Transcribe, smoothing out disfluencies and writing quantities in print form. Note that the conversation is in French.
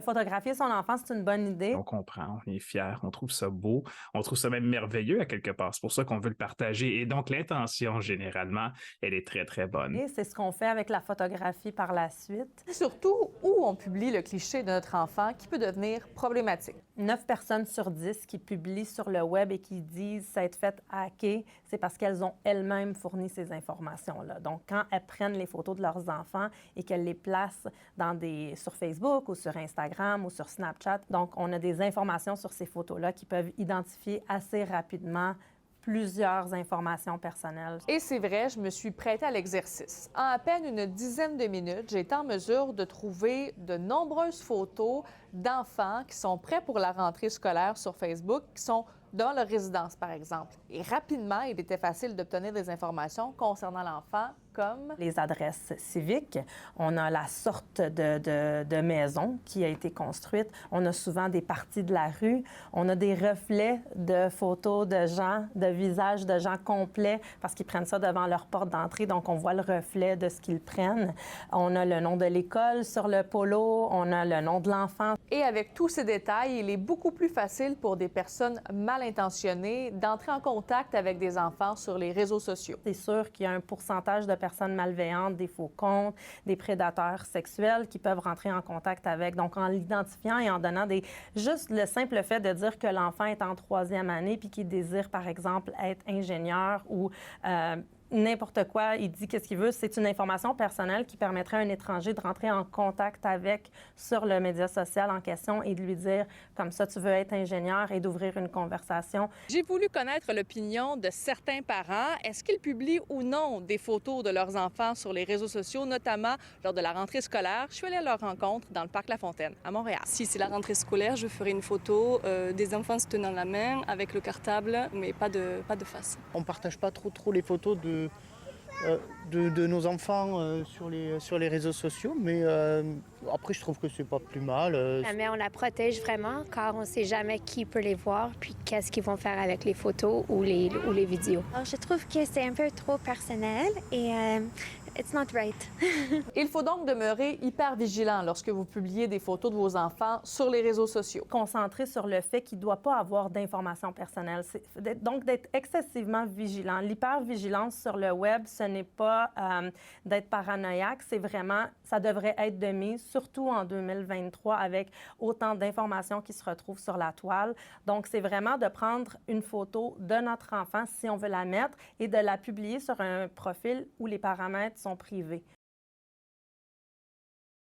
Photographier son enfant, c'est une bonne idée. On comprend, on est fiers, on trouve ça beau, on trouve ça même merveilleux à quelque part. C'est pour ça qu'on veut le partager. Et donc, l'intention, généralement, elle est très, très bonne. Et c'est ce qu'on fait avec la photographie par la suite. Surtout où on publie le cliché de notre enfant qui peut devenir problématique. 9 personnes sur 10 qui publient sur le web et qui disent s'être fait hacker, c'est parce qu'elles ont elles-mêmes fourni ces informations-là. Donc, quand elles prennent les photos de leurs enfants et qu'elles les placent sur Facebook ou sur Instagram ou sur Snapchat, donc on a des informations sur ces photos-là qui peuvent identifier assez rapidement plusieurs informations personnelles. Et c'est vrai, je me suis prêtée à l'exercice. En à peine une dizaine de minutes, j'ai été en mesure de trouver de nombreuses photos d'enfants qui sont prêts pour la rentrée scolaire sur Facebook, qui sont dans leur résidence, par exemple. Et rapidement, il était facile d'obtenir des informations concernant l'enfant, comme les adresses civiques. On a la sorte de maison qui a été construite. On a souvent des parties de la rue. On a des reflets de photos de gens, de visages de gens complets parce qu'ils prennent ça devant leur porte d'entrée. Donc, on voit le reflet de ce qu'ils prennent. On a le nom de l'école sur le polo. On a le nom de l'enfant. Et avec tous ces détails, il est beaucoup plus facile pour des personnes mal intentionnées d'entrer en contact avec des enfants sur les réseaux sociaux. C'est sûr qu'il y a un pourcentage de personnes malveillantes, des faux comptes, des prédateurs sexuels qui peuvent rentrer en contact avec. Donc, en l'identifiant et en donnant juste le simple fait de dire que l'enfant est en 3e année puis qu'il désire, par exemple, être ingénieur ou n'importe quoi, il dit qu'est-ce qu'il veut. C'est une information personnelle qui permettrait à un étranger de rentrer en contact avec sur le média social en question et de lui dire comme ça, tu veux être ingénieur et d'ouvrir une conversation. J'ai voulu connaître l'opinion de certains parents. Est-ce qu'ils publient ou non des photos de leurs enfants sur les réseaux sociaux, notamment lors de la rentrée scolaire? Je suis allée à leur rencontre dans le parc La Fontaine, à Montréal. Si c'est la rentrée scolaire, je ferai une photo des enfants se tenant la main avec le cartable, mais pas de face. On ne partage pas trop les photos de nos enfants sur les réseaux sociaux, mais après je trouve que c'est pas plus mal. Mais on la protège vraiment car on ne sait jamais qui peut les voir puis qu'est-ce qu'ils vont faire avec les photos ou les vidéos. Alors, je trouve que c'est un peu trop personnel et it's not right. Il faut donc demeurer hyper vigilant lorsque vous publiez des photos de vos enfants sur les réseaux sociaux. Concentrer sur le fait qu'il ne doit pas avoir d'informations personnelles. Donc, d'être excessivement vigilant. L'hypervigilance sur le web, ce n'est pas d'être paranoïaque, c'est vraiment, ça devrait être de mise, surtout en 2023 avec autant d'informations qui se retrouvent sur la toile. Donc, c'est vraiment de prendre une photo de notre enfant, si on veut la mettre, et de la publier sur un profil où les paramètres sont privés.